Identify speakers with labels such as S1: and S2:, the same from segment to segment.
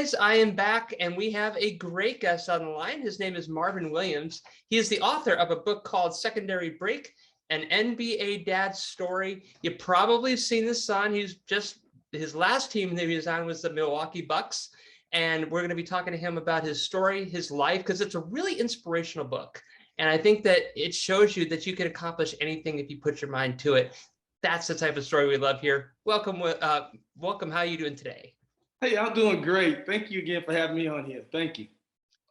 S1: guys, I am back and we have a great guest on the line. His name is Marvin Williams. He is the author of a book called Secondary Break, an NBA dad's story. You've probably seen this son. His last team that he was on was the Milwaukee Bucks. And we're going to be talking to him about his story, his life, because it's a really inspirational book. And I think that it shows you that you can accomplish anything if you put your mind to it. That's the type of story we love here. Welcome. Welcome. How are you doing today?
S2: Hey, I'm doing great. Thank you again for having me on here. Thank you.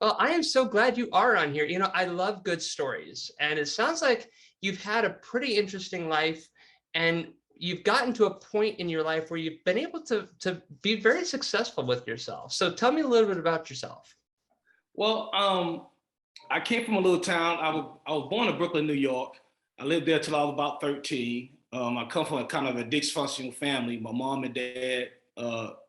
S1: Well, I am so glad you are on here. You know, I love good stories, and it sounds like you've had a pretty interesting life, and you've gotten to a point in your life where you've been able to be very successful with yourself. So tell me a little bit about yourself.
S2: Well, I came from a little town. I was born in Brooklyn, New York. I lived there till I was about 13. I come from a kind of a dysfunctional family. My mom and dad,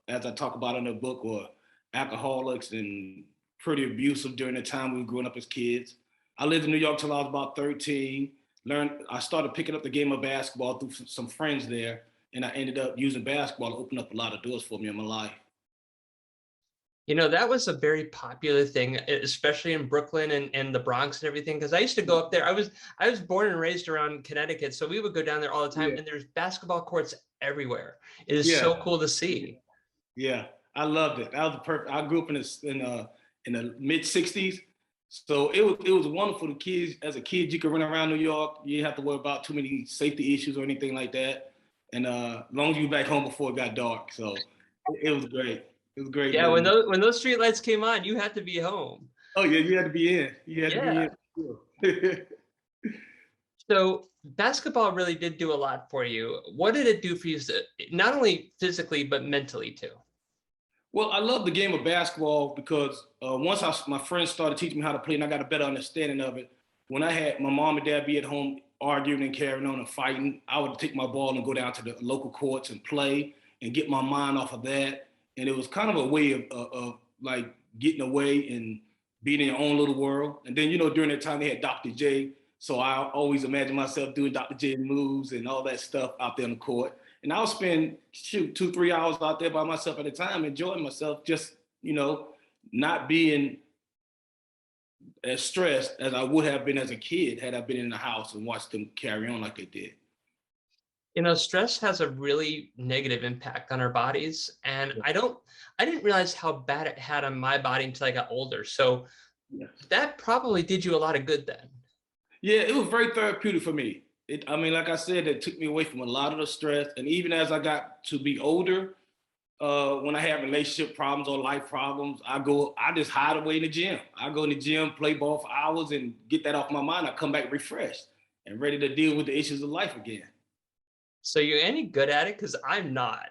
S2: as I talk about in the book, were alcoholics and pretty abusive during the time we were growing up as kids. I lived in New York till I was about 13. I started picking up the game of basketball through some friends there, and I ended up using basketball to open up a lot of doors for me in my life.
S1: You know, that was a very popular thing, especially in Brooklyn and the Bronx and everything, because I used to go up there. I was born and raised around Connecticut, so we would go down there all the time, and there's basketball courts everywhere. It is so cool to see.
S2: Yeah, I loved it. That was the perfect. I grew up in the mid '60s, so it was wonderful. The kids, as a kid, you could run around New York. You didn't have to worry about too many safety issues or anything like that. And as long as you were back home before it got dark, so it was great. It was great.
S1: Yeah, when those street lights came on, you had to be home.
S2: Oh yeah, you had to be in. You had to be in.
S1: So basketball really did do a lot for you. What did it do for you, not only physically, but mentally too?
S2: Well, I love the game of basketball because once my friends started teaching me how to play and I got a better understanding of it, when I had my mom and dad be at home arguing and carrying on and fighting, I would take my ball and go down to the local courts and play and get my mind off of that. And it was kind of a way of like getting away and being in your own little world. And then, during that time they had Dr. J. So I always imagine myself doing Dr. J moves and all that stuff out there on the court. And I would spend 2-3 hours out there by myself at a time, enjoying myself, just, not being as stressed as I would have been as a kid had I been in the house and watched them carry on like they did.
S1: You know, stress has a really negative impact on our bodies. And I didn't realize how bad it had on my body until I got older. So that probably did you a lot of good then.
S2: Yeah, it was very therapeutic for me. Like I said, it took me away from a lot of the stress. And even as I got to be older, when I have relationship problems or life problems, I just hide away in the gym. I go in the gym, play ball for hours and get that off my mind. I come back refreshed and ready to deal with the issues of life again.
S1: So you're any good at it? Because I'm not.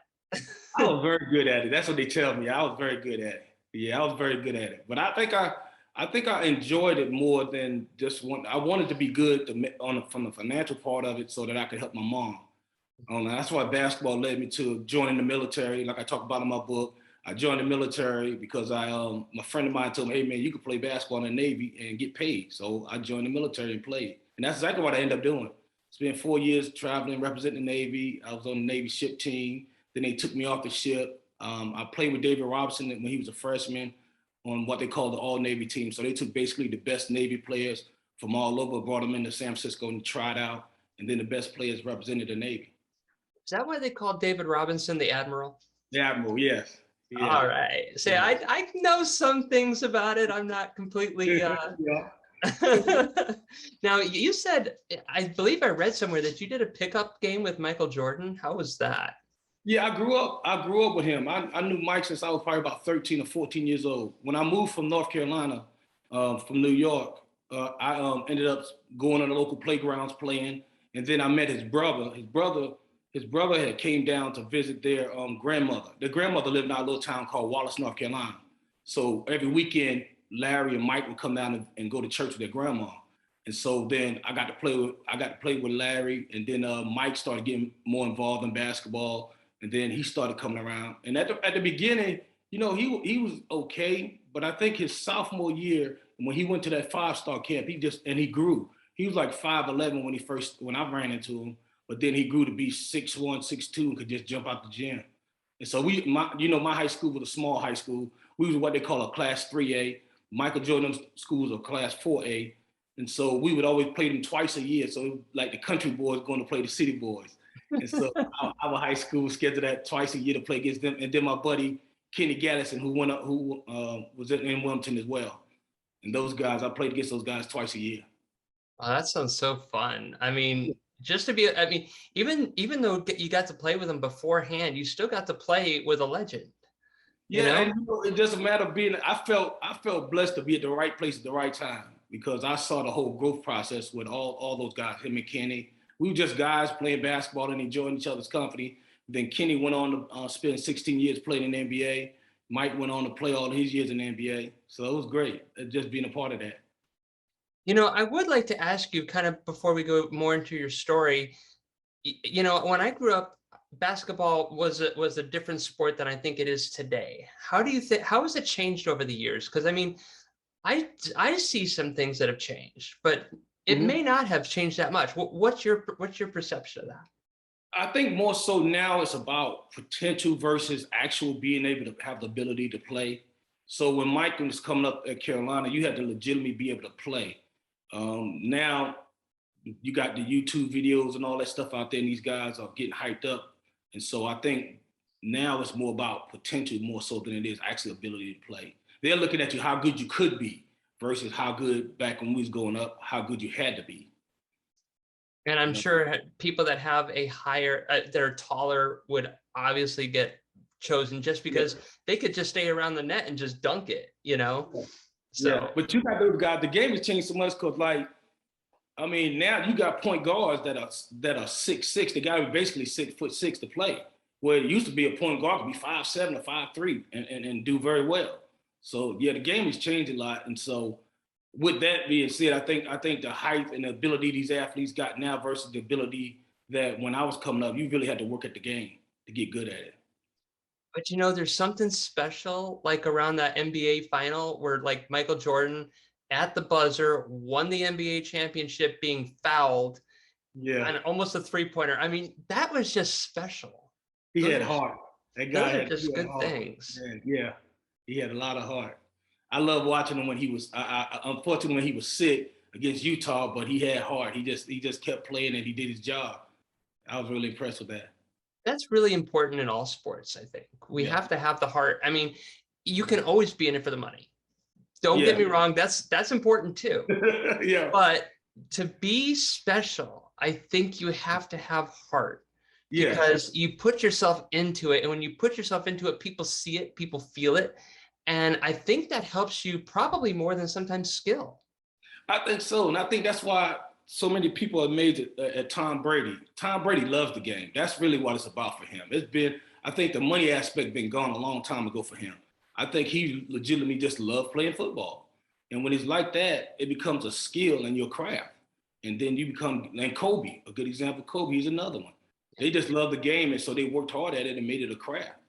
S2: I was very good at it. That's what they tell me. I was very good at it. Yeah, I was very good at it. But I think I enjoyed it more than just I wanted to be good from the financial part of it so that I could help my mom. That's why basketball led me to joining the military. Like I talk about in my book, I joined the military because my friend of mine told me, hey man, you can play basketball in the Navy and get paid. So I joined the military and played. And that's exactly what I ended up doing. Spent 4 years traveling, representing the Navy. I was on the Navy ship team. Then they took me off the ship. I played with David Robinson when he was a freshman on what they call the all-Navy team. So they took basically the best Navy players from all over, brought them into San Francisco and tried out. And then the best players represented the Navy.
S1: Is that why they called David Robinson the Admiral?
S2: The Admiral, yes. Yeah.
S1: All right. See, yeah. I know some things about it. I'm not completely... Now, you said, I believe I read somewhere that you did a pickup game with Michael Jordan. How was that?
S2: Yeah, I grew up with him. I knew Mike since I was probably about 13 or 14 years old. When I moved from North Carolina, from New York, I ended up going to the local playgrounds playing. And then I met his brother. His brother had came down to visit their grandmother. Their grandmother lived in our little town called Wallace, North Carolina. So every weekend, Larry and Mike would come down and go to church with their grandma. And so then I got to play with Larry, and then Mike started getting more involved in basketball, and then he started coming around. And at the beginning, he was okay, but I think his sophomore year, when he went to that 5-star camp, he grew. He was like 5'11" when I ran into him, but then he grew to be 6'1", 6'2", and could just jump out the gym. And so my high school was a small high school. we was what they call a class 3A. Michael Jordan's schools are class 4A. And so we would always play them twice a year. So like the country boys going to play the city boys. And so our high school scheduled that twice a year to play against them. And then my buddy, Kenny Gaddison, who was in Wilmington as well. And those guys, I played against those guys twice a year.
S1: Oh, that sounds so fun. I mean, just to be, I mean, even though you got to play with them beforehand, you still got to play with a legend.
S2: Yeah, and it doesn't matter being. I felt blessed to be at the right place at the right time because I saw the whole growth process with all those guys. Him and Kenny, we were just guys playing basketball and enjoying each other's company. Then Kenny went on to spend 16 years playing in the NBA. Mike went on to play all his years in the NBA. So it was great just being a part of that.
S1: I would like to ask you kind of before we go more into your story, when I grew up, basketball was a different sport than I think it is today. How has it changed over the years? Because I mean, I see some things that have changed, but it may not have changed that much. What's your perception of that?
S2: I think more so now it's about potential versus actual being able to have the ability to play. So when Mike was coming up at Carolina, you had to legitimately be able to play. Now you got the YouTube videos and all that stuff out there, and these guys are getting hyped up. And so I think now it's more about potential more so than it is actually ability to play. They're looking at you how good you could be versus how good back when we was growing up, how good you had to be.
S1: And I'm sure people that have a higher, that are taller would obviously get chosen just because they could just stay around the net and just dunk it, So,
S2: yeah, but you got those guys. The game has changed so much because, I mean, now you got point guards that are 6'6". The guy was basically 6'6" to play. Where it used to be a point guard could be 5'7" or 5'3" and do very well. So yeah, the game has changed a lot. And so with that being said, I think the height and the ability these athletes got now versus the ability that when I was coming up, you really had to work at the game to get good at it.
S1: But there's something special like around that NBA final where like Michael Jordan at the buzzer won the NBA championship being fouled. Yeah. And almost a 3-pointer. I mean, that was just special.
S2: He had heart. That guy
S1: had just good things.
S2: Yeah. He had a lot of heart. I love watching him when he was unfortunately when he was sick against Utah, but he had heart. He just kept playing and he did his job. I was really impressed with that. That's
S1: really important in all sports, I think. We have to have the heart. I mean, you can always be in it for the money. Don't get me wrong. That's important too.
S2: Yeah.
S1: But to be special, I think you have to have heart. Yeah. Because you put yourself into it. And when you put yourself into it, people see it, people feel it. And I think that helps you probably more than sometimes skill.
S2: I think so. And I think that's why so many people have made it at Tom Brady. Tom Brady loves the game. That's really what it's about for him. I think the money aspect been gone a long time ago for him. I think he legitimately just loved playing football. And when it's like that, it becomes a skill in your craft. And then you become, and Kobe, a good example, Kobe is another one. They just love the game, and so they worked hard at it and made it a craft.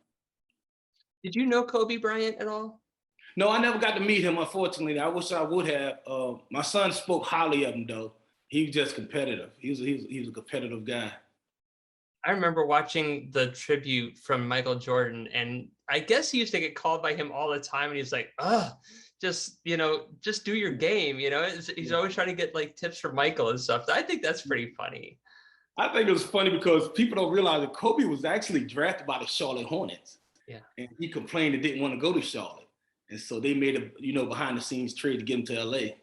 S1: Did you know Kobe Bryant at all?
S2: No, I never got to meet him, unfortunately. I wish I would have. My son spoke highly of him, though. He was just competitive. He was a competitive guy.
S1: I remember watching the tribute from Michael Jordan, and I guess he used to get called by him all the time, and he's like, just do your game, He's always trying to get like tips from Michael and stuff. I think that's pretty funny. I think
S2: it was funny because people don't realize that Kobe was actually drafted by the Charlotte Hornets.
S1: Yeah.
S2: And he complained and didn't want to go to Charlotte. And so they made a behind the scenes trade to get him to LA.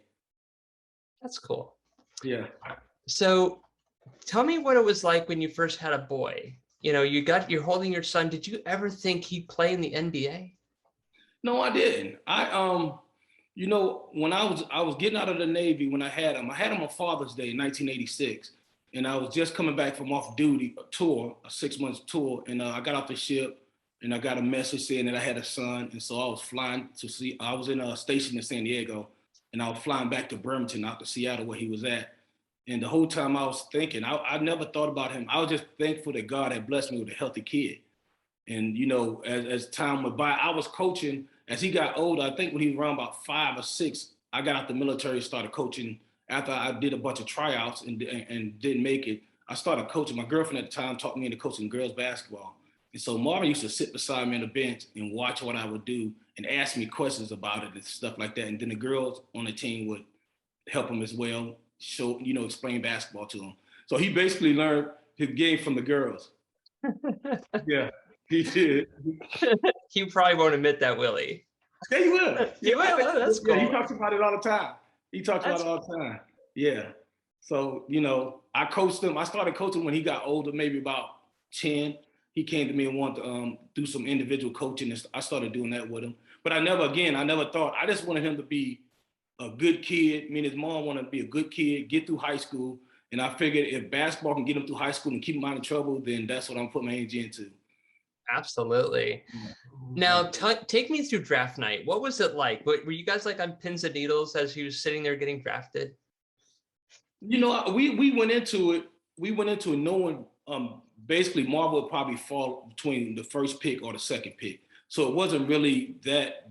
S1: That's cool.
S2: Yeah.
S1: So tell me what it was like when you first had a boy. You're holding your son. Did you ever think he'd play in the NBA?
S2: No, I didn't. When I was getting out of the Navy when I had him on Father's Day in 1986. And I was just coming back from off duty, a 6-month tour. And I got off the ship and I got a message saying that I had a son. And so I was flying I was in a station in San Diego and I was flying back to Birmingham out to Seattle where he was at. And the whole time I was thinking, I never thought about him. I was just thankful that God had blessed me with a healthy kid. And, as time went by, I was coaching. As he got older, I think when he was around about 5 or 6, I got out the military and started coaching. After I did a bunch of tryouts and didn't make it, I started coaching. My girlfriend at the time taught me into coaching girls basketball. And so Marvin used to sit beside me on the bench and watch what I would do and ask me questions about it and stuff like that. And then the girls on the team would help him as well, show, explain basketball to him. So he basically learned his game from the girls. Yeah, he did.
S1: He probably won't admit that, will he?
S2: Yeah, he will.
S1: He will. Oh, that's cool.
S2: Yeah, he talks about it all the time. Yeah. So, I coached him. I started coaching when he got older, maybe about 10. He came to me and wanted to do some individual coaching. And I started doing that with him. But I never thought, I just wanted him to be a good kid. Me and his mom wanted to be a good kid, get through high school. And I figured if basketball can get him through high school and keep him out of trouble, then that's what I'm putting my energy into.
S1: Absolutely. Now, take me through draft night. What was it like? Were you guys like on pins and needles as he was sitting there getting drafted?
S2: We went into it. Knowing basically Marvel would probably fall between the first pick or the second pick. So it wasn't really that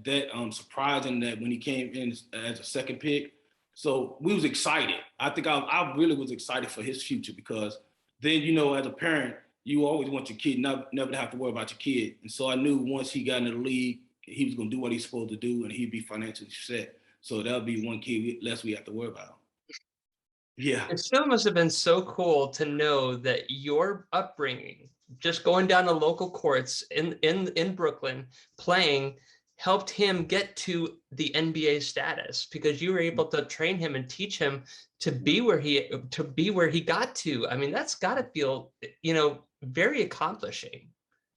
S2: surprising that when he came in as a second pick. So we was excited. I think I really was excited for his future, because then, as a parent, you always want your kid never to have to worry about your kid. And so I knew once he got into the league, he was going to do what he's supposed to do, and he'd be financially set. So that'll be one kid less we have to worry about. Yeah.
S1: It still must have been so cool to know that your upbringing, just going down to local courts in Brooklyn, playing, helped him get to the NBA status, because you were able to train him and teach him to be where he got to. I mean, that's got to feel, very accomplishing.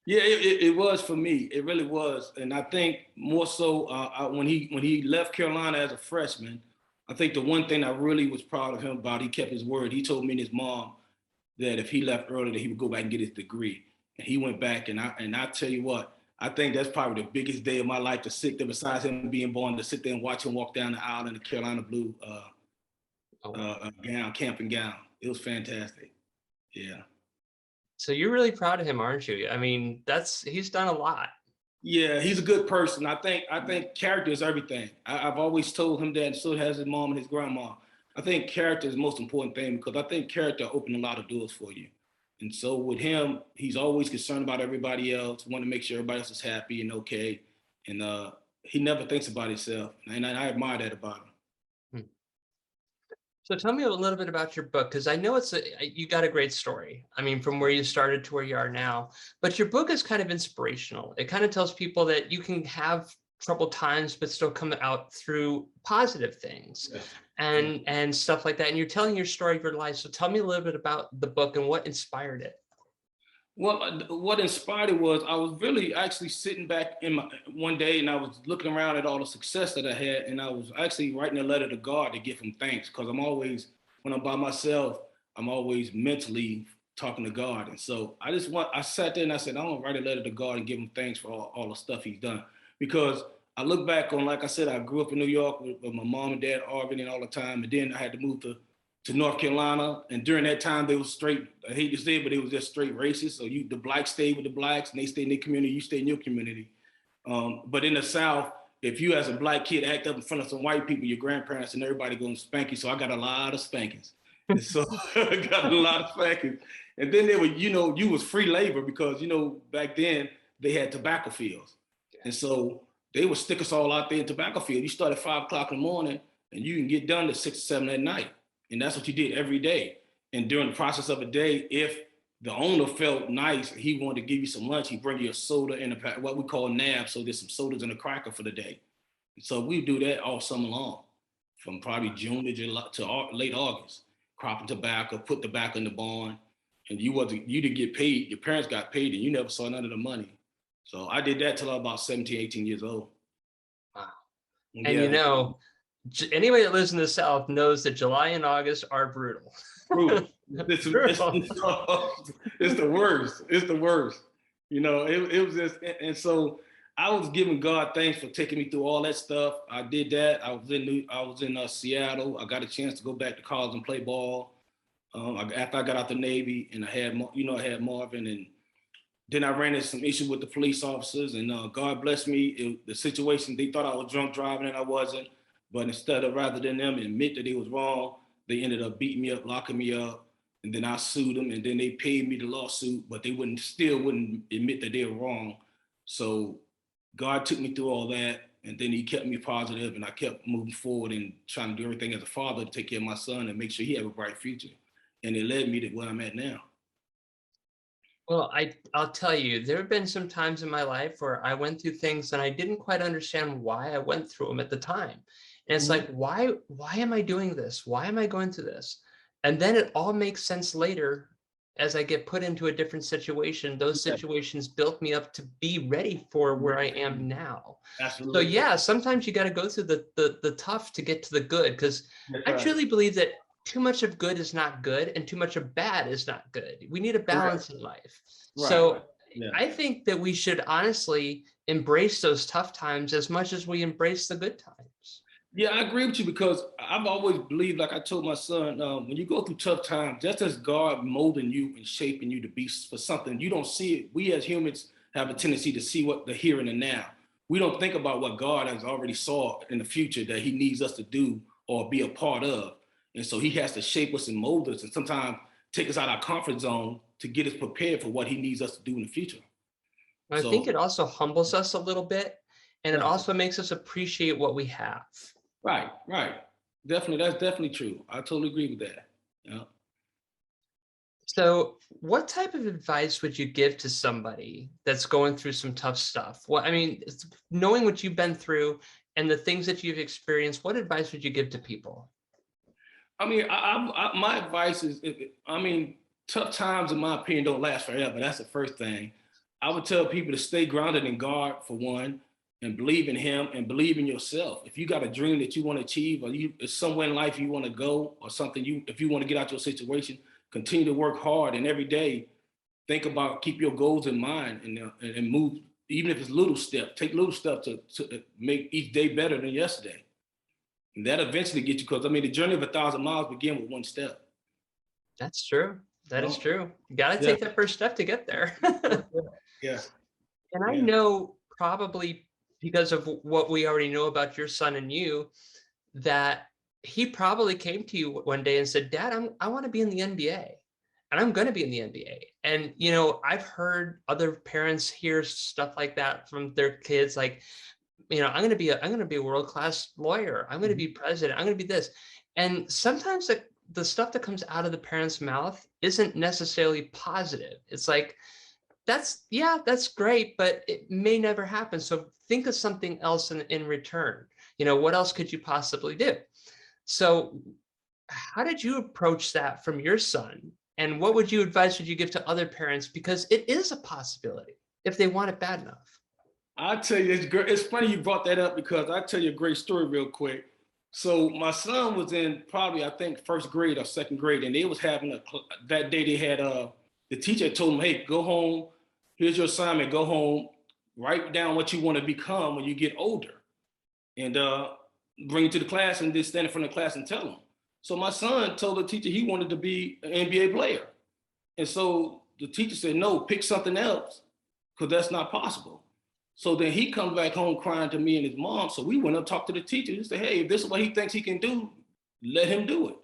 S2: Yeah, it was for me. It really was. And I think more so when he left Carolina as a freshman, I think the one thing I really was proud of him about, he kept his word. He told me and his mom that if he left early, that he would go back and get his degree. And he went back, and I tell you what, I think that's probably the biggest day of my life, to sit there, besides him being born, to sit there and watch him walk down the aisle in the Carolina blue gown, camping gown. It was fantastic. Yeah.
S1: So you're really proud of him, aren't you? I mean, he's done a lot.
S2: Yeah, he's a good person. I think character is everything. I've always told him that, and so has his mom and his grandma. I think character is the most important thing, because I think character opens a lot of doors for you. And so with him, he's always concerned about everybody else, want to make sure everybody else is happy and okay. And he never thinks about himself. And I admire that about him.
S1: So tell me a little bit about your book, because I know you got a great story. I mean, from where you started to where you are now, but your book is kind of inspirational. It kind of tells people that you can have troubled times, but still come out through positive things. Yeah. And stuff like that. And you're telling your story of your life. So tell me a little bit about the book and what inspired it.
S2: Well, what inspired it was, I was really actually sitting back one day, and I was looking around at all the success that I had, and I was actually writing a letter to God to give him thanks, because when I'm by myself, I'm always mentally talking to God. And so I sat there and I said, I want to write a letter to God and give him thanks for all the stuff he's done. Because I look back on, like I said, I grew up in New York with my mom and dad arguing all the time, and then I had to move to North Carolina, and during that time they was straight, I hate to say it, but it was just straight racist. So the blacks stayed with the blacks, and they stayed in their community, you stay in your community. But in the South, if you as a black kid act up in front of some white people, your grandparents and everybody gonna spank you. So I got a lot of spankings. And so I got a lot of spankings. And then they were, you was free labor, because, back then they had tobacco fields. And so they would stick us all out there in tobacco field. You start at 5 o'clock in the morning, and you can get done at 6 or 7 at night. And that's what you did every day. And during the process of a day, if the owner felt nice, he wanted to give you some lunch, he'd bring you a soda and what we call nab. So there's some sodas and a cracker for the day. And so we do that all summer long, from probably June to July to late August, cropping tobacco, put tobacco in the barn. And you didn't get paid. Your parents got paid, and you never saw none of the money. So I did that till I was about 17, 18 years old.
S1: Wow. And anybody that lives in the South knows that July and August are brutal.
S2: Brutal. It's the worst. It's the worst. It was just, and so I was giving God thanks for taking me through all that stuff. I did that. I was in Seattle. I got a chance to go back to college and play ball. After I got out the Navy, and I had Marvin, and then I ran into some issues with the police officers, and God bless me. The situation, they thought I was drunk driving, and I wasn't. But rather than them admit that they was wrong, they ended up beating me up, locking me up, and then I sued them, and then they paid me the lawsuit, but they still wouldn't admit that they were wrong. So God took me through all that, and then he kept me positive, and I kept moving forward and trying to do everything as a father to take care of my son and make sure he had a bright future. And it led me to where I'm at now.
S1: Well, I'll tell you, there have been some times in my life where I went through things and I didn't quite understand why I went through them at the time. And it's like, why am I doing this? Why am I going through this? And then it all makes sense later as I get put into a different situation. Those situations built me up to be ready for where I am now. So
S2: Absolutely.
S1: yeah, sometimes you got to go through the tough to get to the good, because I truly believe that too much of good is not good and too much of bad is not good. We need a balance in life.
S2: Right.
S1: So
S2: Yeah.
S1: I think that we should honestly embrace those tough times as much as we embrace the good times.
S2: Yeah, I agree with you because I've always believed, like I told my son, when you go through tough times, just as God molding you and shaping you to be for something, you don't see it. We as humans have a tendency to see what the here and the now. We don't think about what God has already saw in the future that he needs us to do or be a part of. And so he has to shape us and mold us and sometimes take us out of our comfort zone to get us prepared for what he needs us to do in the future.
S1: I think it also humbles us a little bit, and it
S2: Right.
S1: also makes us appreciate what we have.
S2: Right, right. Definitely, that's definitely true. I totally agree with that. Yeah.
S1: So, what type of advice would you give to somebody that's going through some tough stuff? Well, I mean, knowing what you've been through and the things that you've experienced, what advice would you give to people?
S2: I mean, my advice is, I mean, tough times, in my opinion, don't last forever. That's the first thing. I would tell people to stay grounded in God, for one, and believe in him and believe in yourself. If you got a dream that you want to achieve, or it's somewhere in life you want to go, or something if you want to get out your situation, continue to work hard, and every day think about, keep your goals in mind, and move, even if it's little steps, take little steps to make each day better than yesterday. And that eventually gets you, because I mean, the journey of 1,000 miles begin with one step.
S1: That's true. That is
S2: No?
S1: true. You got to
S2: Yeah.
S1: take that first step to get there.
S2: Yeah.
S1: And I
S2: Yeah.
S1: know, probably because of what we already know about your son and you, that he probably came to you one day and said, Dad, I want to be in the NBA, and I'm going to be in the NBA. And, I've heard other parents hear stuff like that from their kids, like, I'm going to be a world-class lawyer. I'm going to be president. I'm going to be this. And sometimes the stuff that comes out of the parent's mouth isn't necessarily positive. It's like, that's great, but it may never happen. So think of something else in return. What else could you possibly do? So how did you approach that from your son? And what advice would you give to other parents? Because it is a possibility if they want it bad enough.
S2: I'll tell you, it's great. It's funny you brought that up because I'll tell you a great story real quick. So my son was in probably, I think, first grade or second grade, and they was having that day they had the teacher told him, hey, go home. Here's your assignment. Go home. Write down what you want to become when you get older, and bring it to the class, and then stand in front of the class and tell them. So my son told the teacher he wanted to be an NBA player, and so the teacher said, no, pick something else because that's not possible. So then he comes back home crying to me and his mom. So we went up, talked to the teacher. He said, hey, if this is what he thinks he can do, let him do it.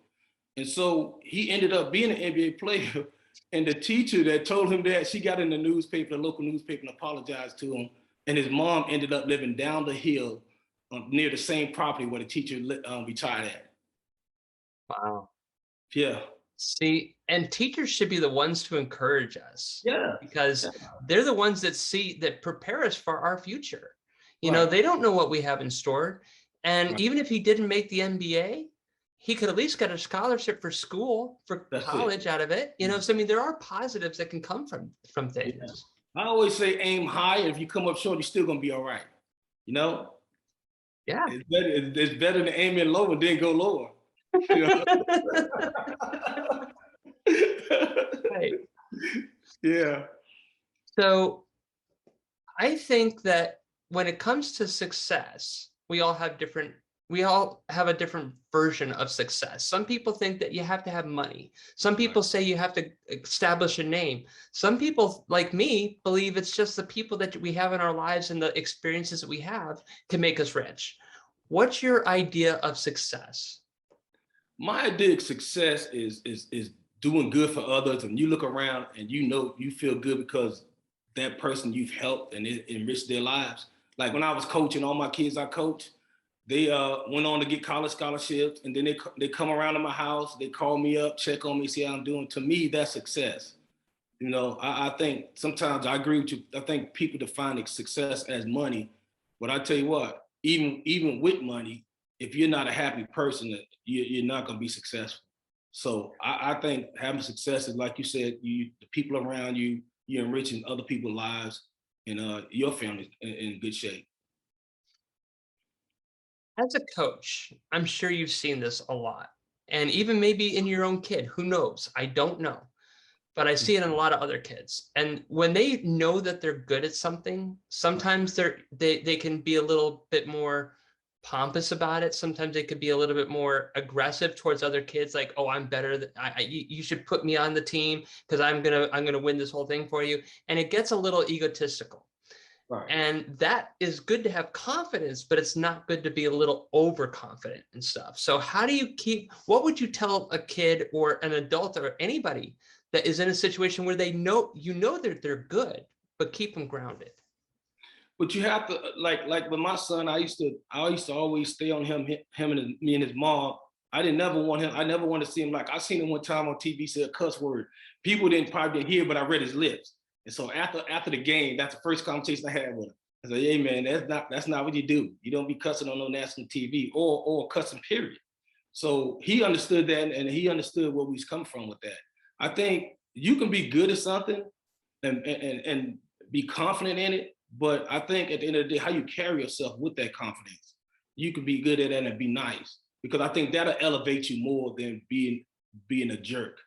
S2: And so he ended up being an NBA player. And the teacher that told him that, she got in the newspaper, the local newspaper, and apologized to him. And his mom ended up living down the hill near the same property where the teacher retired at.
S1: Wow.
S2: Yeah.
S1: See, and teachers should be the ones to encourage us.
S2: Yeah.
S1: Because they're the ones that prepare us for our future.
S2: Right.
S1: They don't know what we have in store. And
S2: Right.
S1: even if he didn't make the NBA, he could at least get a scholarship for school, for college out of it. So I mean, there are positives that can come from things.
S2: Yeah. I always say aim high, and if you come up short, you're still gonna be all right.
S1: Yeah.
S2: It's better than aiming low and then go lower.
S1: Right.
S2: Yeah.
S1: So I think that when it comes to success, we all have a different version of success. Some people think that you have to have money. Some people say you have to establish a name. Some people, like me, believe it's just the people that we have in our lives and the experiences that we have can make us rich. What's your idea of success?
S2: My idea of success is doing good for others, and you look around and you feel good because that person you've helped and it enriched their lives. Like when I was coaching, all my kids I coached, they went on to get college scholarships, and then they come around to my house, they call me up, check on me, see how I'm doing. To me, that's success. You know, I think sometimes I agree with you. I think people define success as money, but I tell you what, even with money, if you're not a happy person, you're not going to be successful. So I think having success is, like you said, the people around you, you're enriching other people's lives, and your family in good shape.
S1: As a coach, I'm sure you've seen this a lot. And even maybe in your own kid, who knows? I don't know. But I see it in a lot of other kids. And when they know that they're good at something, sometimes they can be a little bit more pompous about it. Sometimes they could be a little bit more aggressive towards other kids, like, oh, I'm better than you should put me on the team because I'm gonna win this whole thing for you. And it gets a little egotistical.
S2: Right.
S1: And that is good to have confidence, but it's not good to be a little overconfident and stuff. So how do you what would you tell a kid or an adult or anybody that is in a situation where they know, that they're good, but keep them grounded?
S2: But you have to, like with my son, I used to always stay on him and me and his mom. I never want to see him, like I seen him one time on TV say a cuss word. People probably didn't hear, but I read his lips. And so after the game, that's the first conversation I had with him. I said, "Hey man, that's not what you do. You don't be cussing on no national TV or cussing, period." So he understood that, and he understood where we was coming from with that. I think you can be good at something and be confident in it, but I think at the end of the day, how you carry yourself with that confidence, you can be good at that and be nice, because I think that'll elevate you more than being a jerk.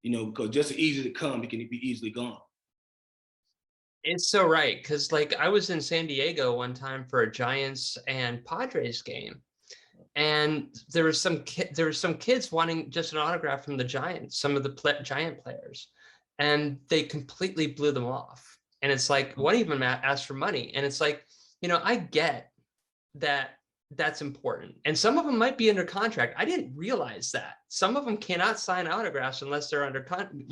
S2: You know, because just as easy to come, it can be easily gone.
S1: It's so right, because like I was in San Diego one time for a Giants and Padres game, and there was some kids wanting just an autograph from the Giants, some of the Giant players, and they completely blew them off. And it's like, one even asked for money, and it's like, I get that that's important, and some of them might be under contract. I didn't realize that some of them cannot sign autographs unless they're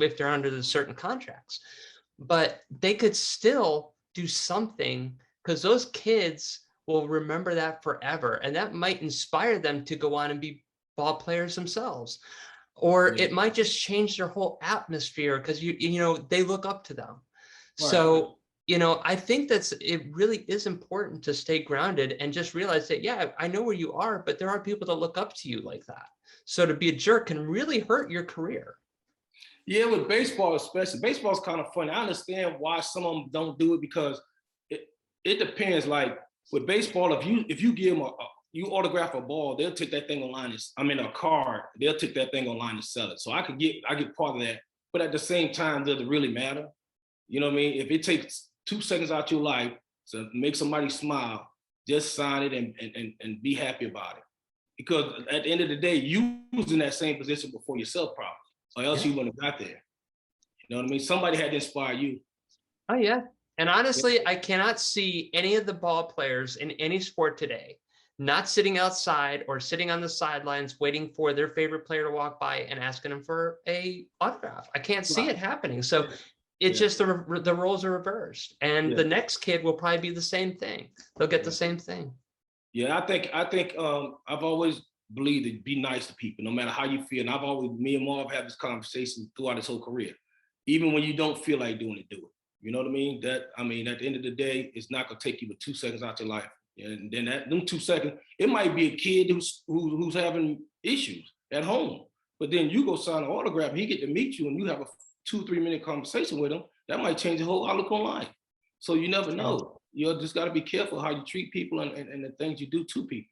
S1: if they're under the certain contracts. But they could still do something, because those kids will remember that forever. And that might inspire them to go on and be ball players themselves. Or it might just change their whole atmosphere because they look up to them. Right. So, I think it really is important to stay grounded and just realize that, yeah, I know where you are, but there are people that look up to you like that. So to be a jerk can really hurt your career.
S2: Yeah, with baseball especially. Baseball's kind of funny. I understand why some of them don't do it, because it depends. Like with baseball, if you give them you autograph a ball, they'll take that thing online. A card, they'll take that thing online and sell it. So I get part of that. But at the same time, does it really matter? You know what I mean? If it takes 2 seconds out your life to make somebody smile, just sign it and be happy about it. Because at the end of the day, you was in that same position before yourself, probably. Or else you wouldn't have got there. You know what I mean? Somebody had to inspire you.
S1: Oh, yeah. And honestly, I cannot see any of the ball players in any sport today not sitting outside or sitting on the sidelines waiting for their favorite player to walk by and asking them for a autograph. I can't see it happening. So it's just the roles are reversed. And the next kid will probably be the same thing. They'll get the same thing.
S2: Yeah, I think I've always believe to be nice to people, no matter how you feel. And me and Marv have this conversation throughout his whole career. Even when you don't feel like doing it, do it. You know what I mean? At the end of the day, it's not gonna take you but 2 seconds out your life. And then them 2 seconds, it might be a kid who's having issues at home, but then you go sign an autograph, and he get to meet you, and you have a 2-3 minute conversation with him. That might change the whole outlook on life. So you never know. You just got to be careful how you treat people and the things you do to people.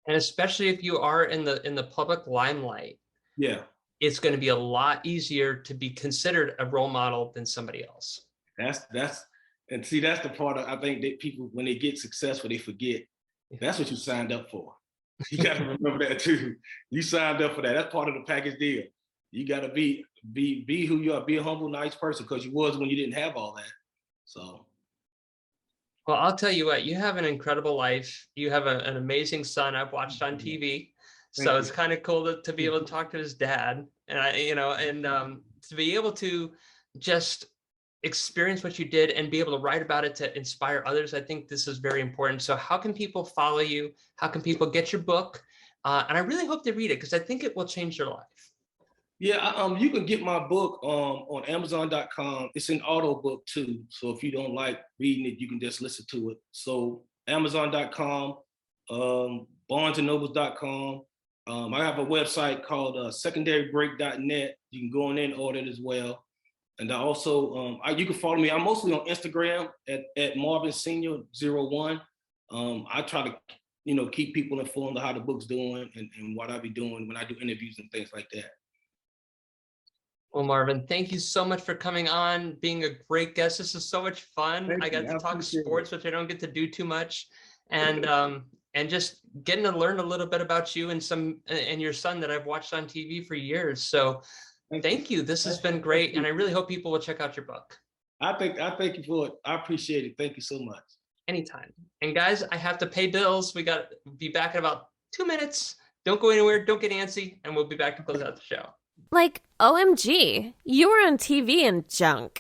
S1: And especially if you are in the public limelight, it's going to be a lot easier to be considered a role model than somebody else.
S2: That's the part of, I think that people, when they get successful, they forget that's what you signed up for. You got to remember that too. You signed up for that. That's part of the package deal. You got to be who you are. Be a humble, nice person, because you was when you didn't have all that. So.
S1: Well, I'll tell you what, you have an incredible life. You have an amazing son I've watched on TV. So it's kind of cool to be able to talk to his dad, and to be able to just experience what you did and be able to write about it to inspire others. I think this is very important. So how can people follow you? How can people get your book? And I really hope they read it because I think it will change their life.
S2: Yeah, you can get my book on Amazon.com. It's an audio book too. So if you don't like reading it, you can just listen to it. So Amazon.com, BarnesandNobles.com. I have a website called secondarybreak.net. You can go on there and order it as well. And I also, you can follow me. I'm mostly on Instagram at Marvin Senior 01. I try to, keep people informed of how the book's doing and what I be doing when I do interviews and things like that.
S1: Well, Marvin, thank you so much for coming on, being a great guest. This is so much fun.
S2: Thank
S1: I got
S2: you.
S1: to
S2: I
S1: talk
S2: appreciate
S1: sports,
S2: it.
S1: which I don't get to do too much. And just getting to learn a little bit about you and your son that I've watched on TV for years. So thank you. This has been great. And I really hope people will check out your book.
S2: I thank you for it. I appreciate it. Thank you so much.
S1: Anytime. And guys, I have to pay bills. We got to be back in about 2 minutes. Don't go anywhere. Don't get antsy. And we'll be back to close out the show.
S3: Like, OMG, you were on TV and junk.